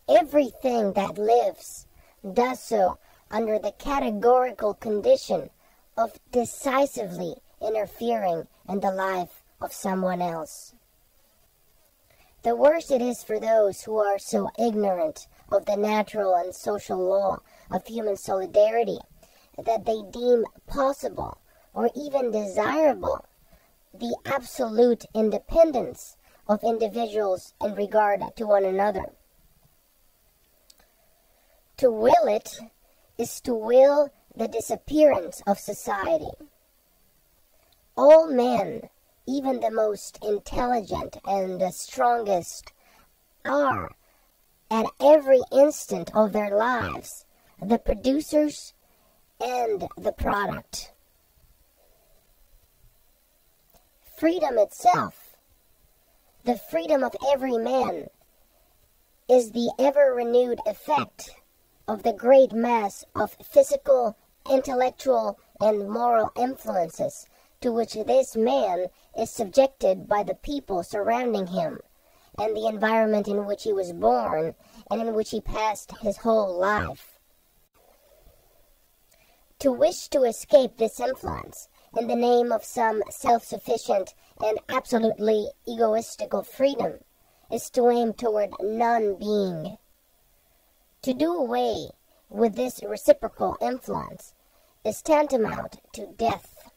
Everything that lives does so under the categorical condition of decisively interfering in the life of someone else. The worse it is for those who are so ignorant of the natural and social law of human solidarity that they deem possible or even desirable the absolute independence of individuals in regard to one another. To will it is to will the disappearance of society. All men, even the most intelligent and the strongest, are, at every instant of their lives, the producers and the product. Freedom itself, the freedom of every man, is the ever-renewed effect of the great mass of physical, intellectual, and moral influences to which this man is subjected by the people surrounding him, and the environment in which he was born, and in which he passed his whole life. To wish to escape this influence in the name of some self-sufficient and absolutely egoistical freedom is to aim toward non-being. To do away with this reciprocal influence is tantamount to death.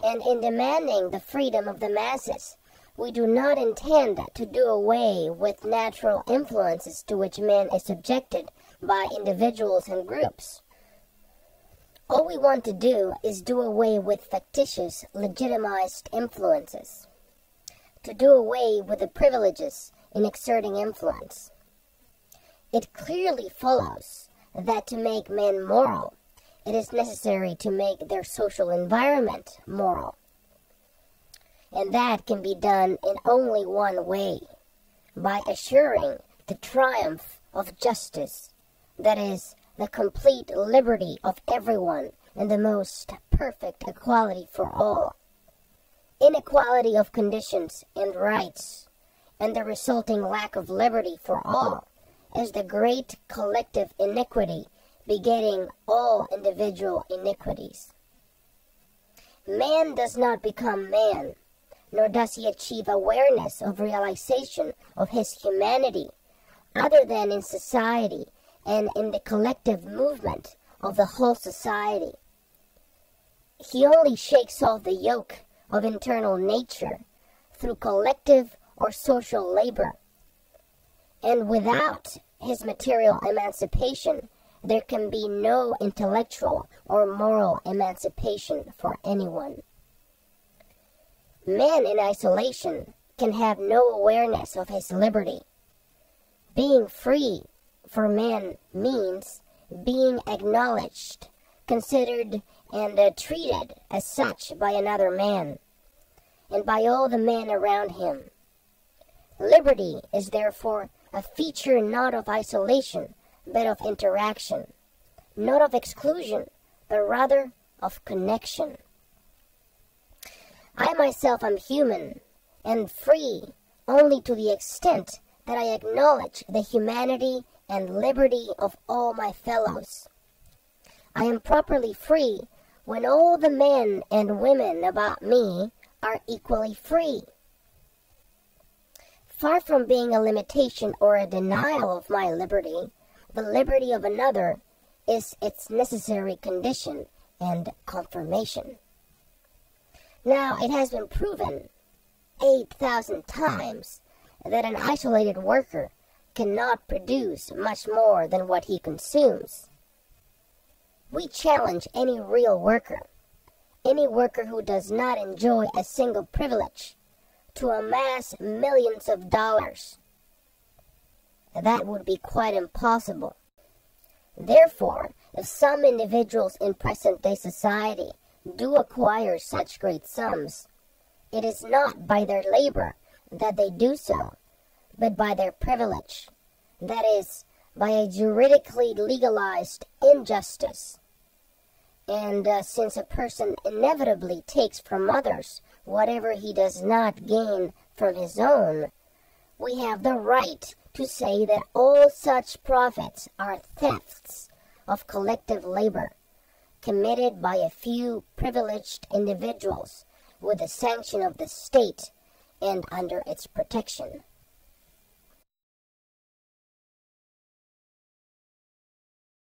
And in demanding the freedom of the masses, we do not intend to do away with natural influences to which man is subjected by individuals and groups. All we want to do is do away with fictitious, legitimized influences, to do away with the privileges in exerting influence. It clearly follows that to make men moral, it is necessary to make their social environment moral. And that can be done in only one way, by assuring the triumph of justice, that is, the complete liberty of everyone and the most perfect equality for all. Inequality of conditions and rights, and the resulting lack of liberty for all, is the great collective iniquity begetting all individual iniquities. Man does not become man, nor does he achieve awareness of realization of his humanity, other than in society and in the collective movement of the whole society. He only shakes off the yoke of internal nature through collective or social labor. And without his material emancipation, there can be no intellectual or moral emancipation for anyone. Man in isolation can have no awareness of his liberty. Being free for man means being acknowledged, considered, and treated as such by another man, and by all the men around him. Liberty is therefore a feature not of isolation, but of interaction, not of exclusion, but rather of connection. I myself am human and free only to the extent that I acknowledge the humanity and liberty of all my fellows. I am properly free when all the men and women about me are equally free. Far from being a limitation or a denial of my liberty, the liberty of another is its necessary condition and confirmation. Now, it has been proven 8,000 times that an isolated worker cannot produce much more than what he consumes. We challenge any real worker, any worker who does not enjoy a single privilege, to amass millions of dollars. That would be quite impossible. Therefore, if some individuals in present-day society do acquire such great sums, it is not by their labor that they do so, but by their privilege, that is, by a juridically legalized injustice. And since a person inevitably takes from others whatever he does not gain from his own, we have the right to say that all such profits are thefts of collective labor, committed by a few privileged individuals with the sanction of the state and under its protection.